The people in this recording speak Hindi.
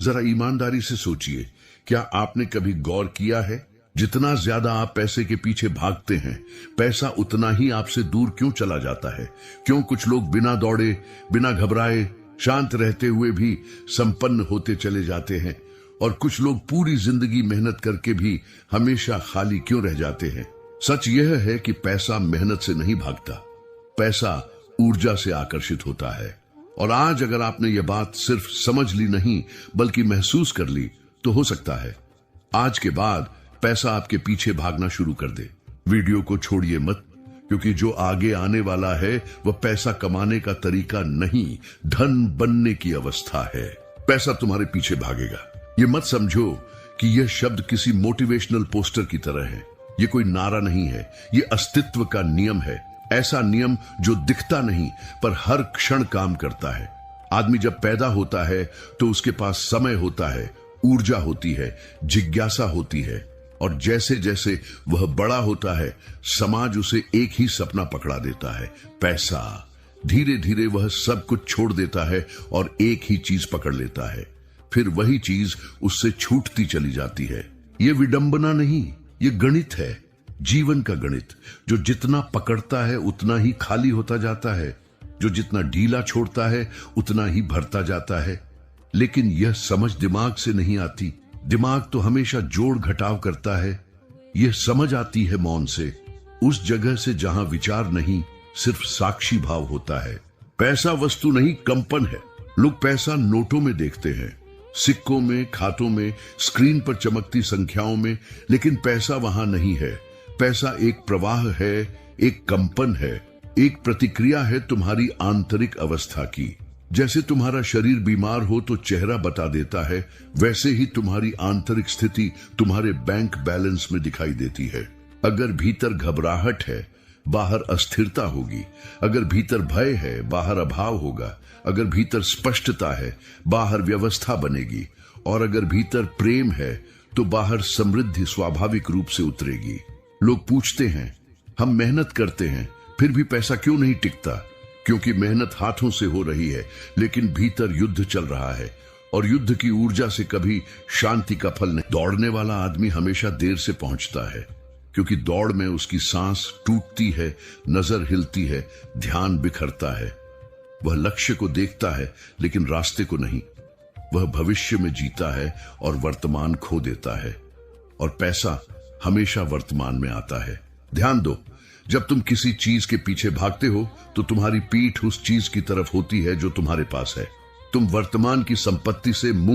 जरा ईमानदारी से सोचिए, क्या आपने कभी गौर किया है जितना ज्यादा आप पैसे के पीछे भागते हैं, पैसा उतना ही आपसे दूर क्यों चला जाता है? क्यों कुछ लोग बिना दौड़े, बिना घबराए, शांत रहते हुए भी संपन्न होते चले जाते हैं, और कुछ लोग पूरी जिंदगी मेहनत करके भी हमेशा खाली क्यों रह जाते हैं? सच यह है कि पैसा मेहनत से नहीं भागता, पैसा ऊर्जा से आकर्षित होता है। और आज अगर आपने यह बात सिर्फ समझ ली नहीं बल्कि महसूस कर ली, तो हो सकता है आज के बाद पैसा आपके पीछे भागना शुरू कर दे। वीडियो को छोड़िए मत, क्योंकि जो आगे आने वाला है वह पैसा कमाने का तरीका नहीं, धन बनने की अवस्था है। पैसा तुम्हारे पीछे भागेगा। ये मत समझो कि यह शब्द किसी मोटिवेशनल पोस्टर की तरह है। ये कोई नारा नहीं है, ये अस्तित्व का नियम है। ऐसा नियम जो दिखता नहीं पर हर क्षण काम करता है। आदमी जब पैदा होता है तो उसके पास समय होता है, ऊर्जा होती है, जिज्ञासा होती है, और जैसे जैसे वह बड़ा होता है समाज उसे एक ही सपना पकड़ा देता है, पैसा। धीरे धीरे वह सब कुछ छोड़ देता है और एक ही चीज पकड़ लेता है। फिर वही चीज उससे छूटती चली जाती है। ये विडंबना नहीं, ये गणित है, जीवन का गणित। जो जितना पकड़ता है उतना ही खाली होता जाता है, जो जितना ढीला छोड़ता है उतना ही भरता जाता है। लेकिन यह समझ दिमाग से नहीं आती। दिमाग तो हमेशा जोड़ घटाव करता है। यह समझ आती है मौन से, उस जगह से जहां विचार नहीं, सिर्फ साक्षी भाव होता है। पैसा वस्तु नहीं, कंपन है। लोग पैसा नोटों में देखते हैं, सिक्कों में, खातों में, स्क्रीन पर चमकती संख्याओं में, लेकिन पैसा वहां नहीं है। पैसा एक प्रवाह है, एक कंपन है, एक प्रतिक्रिया है तुम्हारी आंतरिक अवस्था की। जैसे तुम्हारा शरीर बीमार हो तो चेहरा बता देता है, वैसे ही तुम्हारी आंतरिक स्थिति तुम्हारे बैंक बैलेंस में दिखाई देती है। अगर भीतर घबराहट है, बाहर अस्थिरता होगी। अगर भीतर भय है, बाहर अभाव होगा। अगर भीतर स्पष्टता है, बाहर व्यवस्था बनेगी। और अगर भीतर प्रेम है तो बाहर समृद्धि स्वाभाविक रूप से उतरेगी। लोग पूछते हैं, हम मेहनत करते हैं फिर भी पैसा क्यों नहीं टिकता? क्योंकि मेहनत हाथों से हो रही है, लेकिन भीतर युद्ध चल रहा है, और युद्ध की ऊर्जा से कभी शांति का फल नहीं। दौड़ने वाला आदमी हमेशा देर से पहुंचता है, क्योंकि दौड़ में उसकी सांस टूटती है, नजर हिलती है, ध्यान बिखरता है। वह लक्ष्य को देखता है लेकिन रास्ते को नहीं। वह भविष्य में जीता है और वर्तमान खो देता है। और पैसा हमेशा वर्तमान में आता है। ध्यान दो, जब तुम किसी चीज के पीछे भागते हो तो तुम्हारी पीठ उस चीज की तरफ होती है जो तुम्हारे पास है। तुम वर्तमान की संपत्ति से मुंह